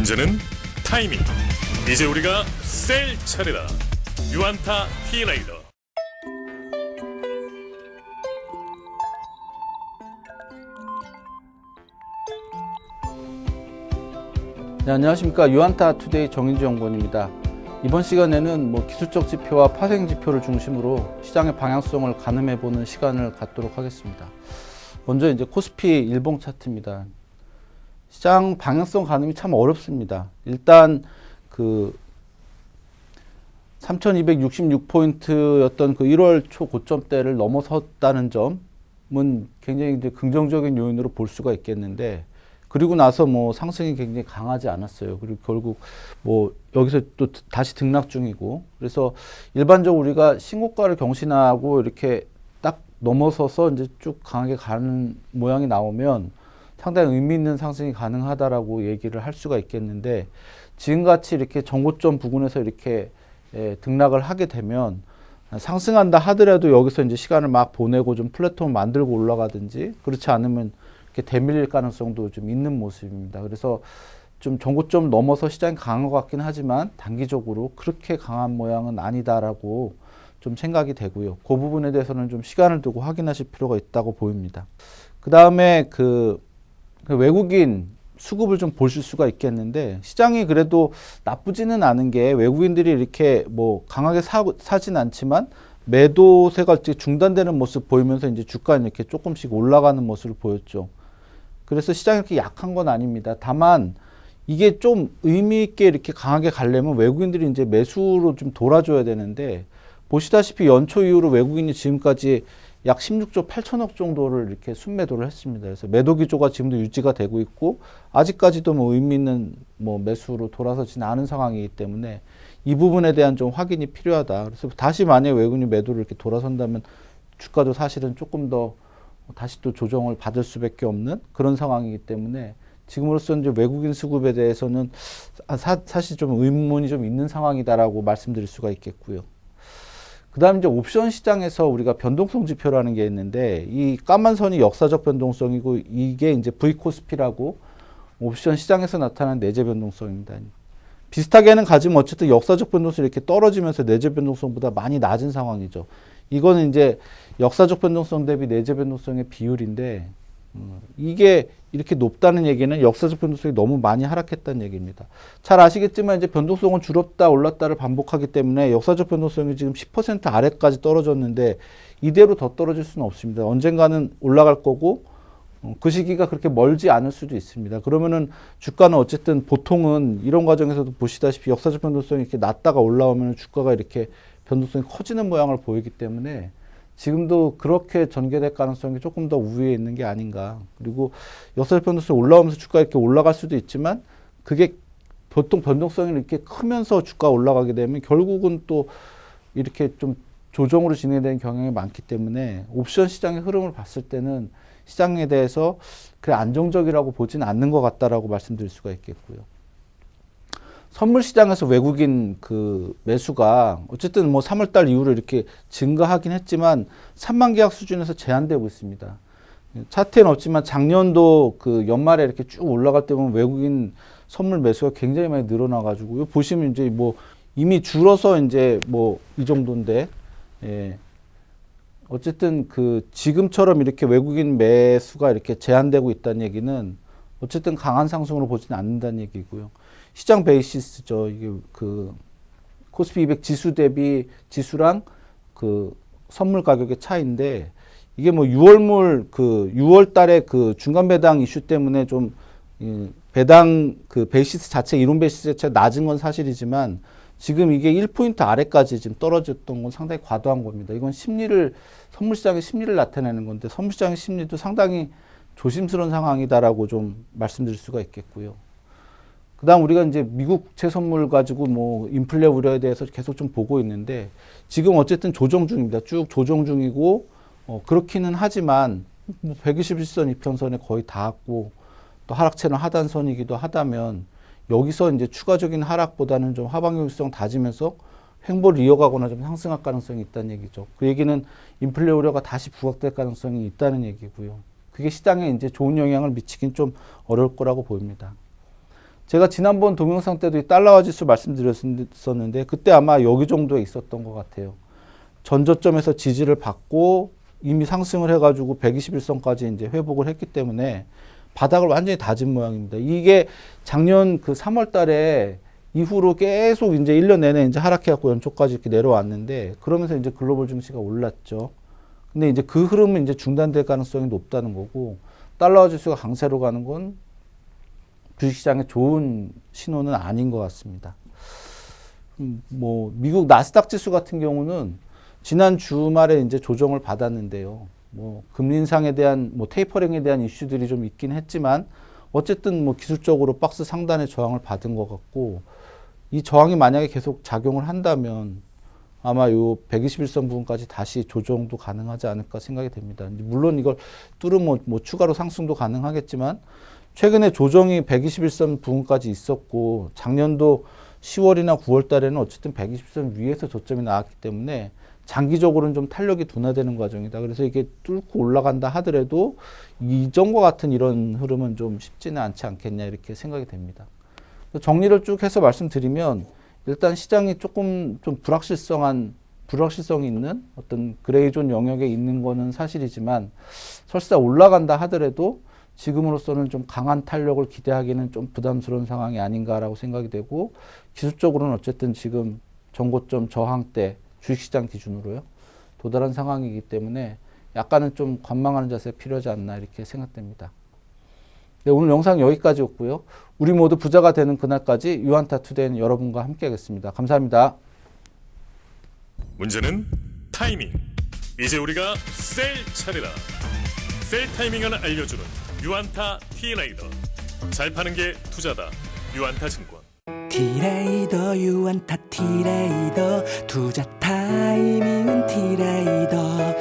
문제는 타이밍. 이제 우리가 셀 차례다. 유안타 T라이더. 네, 안녕하십니까. 유안타 투데이 정인주 연구원입니다. 이번 시간에는 기술적 지표와 파생 지표를 중심으로 시장의 방향성을 가늠해보는 시간을 갖도록 하겠습니다. 먼저 이제 코스피 일봉 차트입니다. 시장 방향성 가늠이 참 어렵습니다. 일단 3266포인트였던 1월 초 고점대를 넘어섰다는 점은 굉장히 이제 긍정적인 요인으로 볼 수가 있겠는데, 그리고 나서 상승이 굉장히 강하지 않았어요. 그리고 결국 여기서 또 다시 등락 중이고, 그래서 일반적으로 우리가 신고가를 경신하고 이렇게 딱 넘어서서 이제 쭉 강하게 가는 모양이 나오면 상당히 의미 있는 상승이 가능하다라고 얘기를 할 수가 있겠는데, 지금같이 이렇게 전고점 부근에서 이렇게 등락을 하게 되면 상승한다 하더라도 여기서 이제 시간을 막 보내고 좀 플랫폼을 만들고 올라가든지, 그렇지 않으면 이렇게 대밀릴 가능성도 좀 있는 모습입니다. 그래서 좀 전고점 넘어서 시장이 강한 것 같긴 하지만 단기적으로 그렇게 강한 모양은 아니다라고 좀 생각이 되고요. 그 부분에 대해서는 좀 시간을 두고 확인하실 필요가 있다고 보입니다. 그 다음에 그 외국인 수급을 좀 보실 수가 있겠는데, 시장이 그래도 나쁘지는 않은 게 외국인들이 이렇게 강하게 사진 않지만 매도세가 중단되는 모습 보이면서 이제 주가는 이렇게 조금씩 올라가는 모습을 보였죠. 그래서 시장이 이렇게 약한 건 아닙니다. 다만 이게 좀 의미 있게 이렇게 강하게 가려면 외국인들이 이제 매수로 좀 돌아줘야 되는데, 보시다시피 연초 이후로 외국인이 지금까지 약 16조 8천억 정도를 이렇게 순매도를 했습니다. 그래서 매도 기조가 지금도 유지가 되고 있고, 아직까지도 의미 있는 매수로 돌아서지는 않은 상황이기 때문에 이 부분에 대한 좀 확인이 필요하다. 그래서 다시 만약에 외국인이 매도를 이렇게 돌아선다면 주가도 사실은 조금 더 다시 또 조정을 받을 수밖에 없는 그런 상황이기 때문에, 지금으로서 이제 외국인 수급에 대해서는 사실 좀 의문이 좀 있는 상황이다라고 말씀드릴 수가 있겠고요. 그 다음 이제 옵션 시장에서 우리가 변동성 지표라는 게 있는데, 이 까만 선이 역사적 변동성이고, 이게 이제 V코스피라고 옵션 시장에서 나타나는 내재 변동성입니다. 비슷하게는 가지만 어쨌든 역사적 변동성이 이렇게 떨어지면서 내재 변동성보다 많이 낮은 상황이죠. 이거는 이제 역사적 변동성 대비 내재 변동성의 비율인데, 이게 이렇게 높다는 얘기는 역사적 변동성이 너무 많이 하락했다는 얘기입니다. 잘 아시겠지만 이제 변동성은 줄었다 올랐다를 반복하기 때문에 역사적 변동성이 지금 10% 아래까지 떨어졌는데, 이대로 더 떨어질 수는 없습니다. 언젠가는 올라갈 거고, 그 시기가 그렇게 멀지 않을 수도 있습니다. 그러면은 주가는 어쨌든 보통은 이런 과정에서도 보시다시피 역사적 변동성이 이렇게 낮다가 올라오면 주가가 이렇게 변동성이 커지는 모양을 보이기 때문에, 지금도 그렇게 전개될 가능성이 조금 더 우위에 있는 게 아닌가. 그리고 역사적 변동성이 올라오면서 주가가 이렇게 올라갈 수도 있지만, 그게 보통 변동성이 이렇게 크면서 주가가 올라가게 되면 결국은 또 이렇게 좀 조정으로 진행되는 경향이 많기 때문에, 옵션 시장의 흐름을 봤을 때는 시장에 대해서 그래 안정적이라고 보지는 않는 것 같다라고 말씀드릴 수가 있겠고요. 선물 시장에서 외국인 매수가 어쨌든 3월달 이후로 이렇게 증가하긴 했지만 3만 계약 수준에서 제한되고 있습니다. 차트에는 없지만 작년도 연말에 이렇게 쭉 올라갈 때 보면 외국인 선물 매수가 굉장히 많이 늘어나가지고, 보시면 이제 이미 줄어서 이제 이 정도인데, 예. 어쨌든 지금처럼 이렇게 외국인 매수가 이렇게 제한되고 있다는 얘기는 어쨌든 강한 상승으로 보지는 않는다는 얘기고요. 시장 베이시스죠. 이게 코스피 200 지수 대비 지수랑 선물 가격의 차이인데, 이게 6월 달에 중간 배당 이슈 때문에 좀 배당 베이시스 자체, 이론 베이시스 자체가 낮은 건 사실이지만, 지금 이게 1포인트 아래까지 지금 떨어졌던 건 상당히 과도한 겁니다. 이건 선물 시장의 심리를 나타내는 건데, 선물 시장의 심리도 상당히 조심스러운 상황이다라고 좀 말씀드릴 수가 있겠고요. 그 다음 우리가 이제 미국채 선물 가지고 인플레 우려에 대해서 계속 좀 보고 있는데, 지금 어쨌든 조정 중입니다. 쭉 조정 중이고, 그렇기는 하지만 121선 이평선에 거의 닿았고, 또 하락체는 하단선이기도 하다면, 여기서 이제 추가적인 하락보다는 좀 하방 효율성 다지면서 횡보를 이어가거나 좀 상승할 가능성이 있다는 얘기죠. 그 얘기는 인플레 우려가 다시 부각될 가능성이 있다는 얘기고요. 그게 시장에 이제 좋은 영향을 미치긴 좀 어려울 거라고 보입니다. 제가 지난번 동영상 때도 이 달러화 지수 말씀드렸었는데 그때 아마 여기 정도에 있었던 것 같아요. 전저점에서 지지를 받고 이미 상승을 해가지고 121선까지 이제 회복을 했기 때문에 바닥을 완전히 다진 모양입니다. 이게 작년 그 3월 달에 이후로 계속 이제 1년 내내 이제 하락해갖고 연초까지 이렇게 내려왔는데 그러면서 이제 글로벌 증시가 올랐죠. 근데 이제 그 흐름은 이제 중단될 가능성이 높다는 거고 달러 지수가 강세로 가는 건 주식시장에 좋은 신호는 아닌 것 같습니다. 뭐 미국 나스닥 지수 같은 경우는 지난 주말에 이제 조정을 받았는데요. 뭐 금리 인상에 대한 뭐 테이퍼링에 대한 이슈들이 좀 있긴 했지만 어쨌든 뭐 기술적으로 박스 상단의 저항을 받은 것 같고 이 저항이 만약에 계속 작용을 한다면 아마 요 121선 부분까지 다시 조정도 가능하지 않을까 생각이 됩니다. 물론 이걸 뚫으면 뭐 추가로 상승도 가능하겠지만 최근에 조정이 121선 부분까지 있었고 작년도 10월이나 9월 달에는 어쨌든 120선 위에서 저점이 나왔기 때문에 장기적으로는 좀 탄력이 둔화되는 과정이다. 그래서 이게 뚫고 올라간다 하더라도 이전과 같은 이런 흐름은 좀 쉽지는 않지 않겠냐 이렇게 생각이 됩니다. 정리를 쭉 해서 말씀드리면 일단 시장이 조금 좀 불확실성이 있는 어떤 그레이존 영역에 있는 거는 사실이지만 설사 올라간다 하더라도 지금으로서는 좀 강한 탄력을 기대하기는 좀 부담스러운 상황이 아닌가라고 생각이 되고 기술적으로는 어쨌든 지금 전고점 저항대 주식시장 기준으로요 도달한 상황이기 때문에 약간은 좀 관망하는 자세가 필요하지 않나 이렇게 생각됩니다. 네, 오늘 영상 여기까지였고요. 우리 모두 부자가 되는 그날까지 유한타 투데이는 여러분과 함께 하겠습니다. 감사합니다. 문제는 타이밍. 이제 우리가 셀 차례다. 셀 타이밍을 알려주는 유한타 T레이더. 잘 파는 게 투자다. 유한타 증권. T레이더 유한타 T레이더 투자 타이밍은 T레이더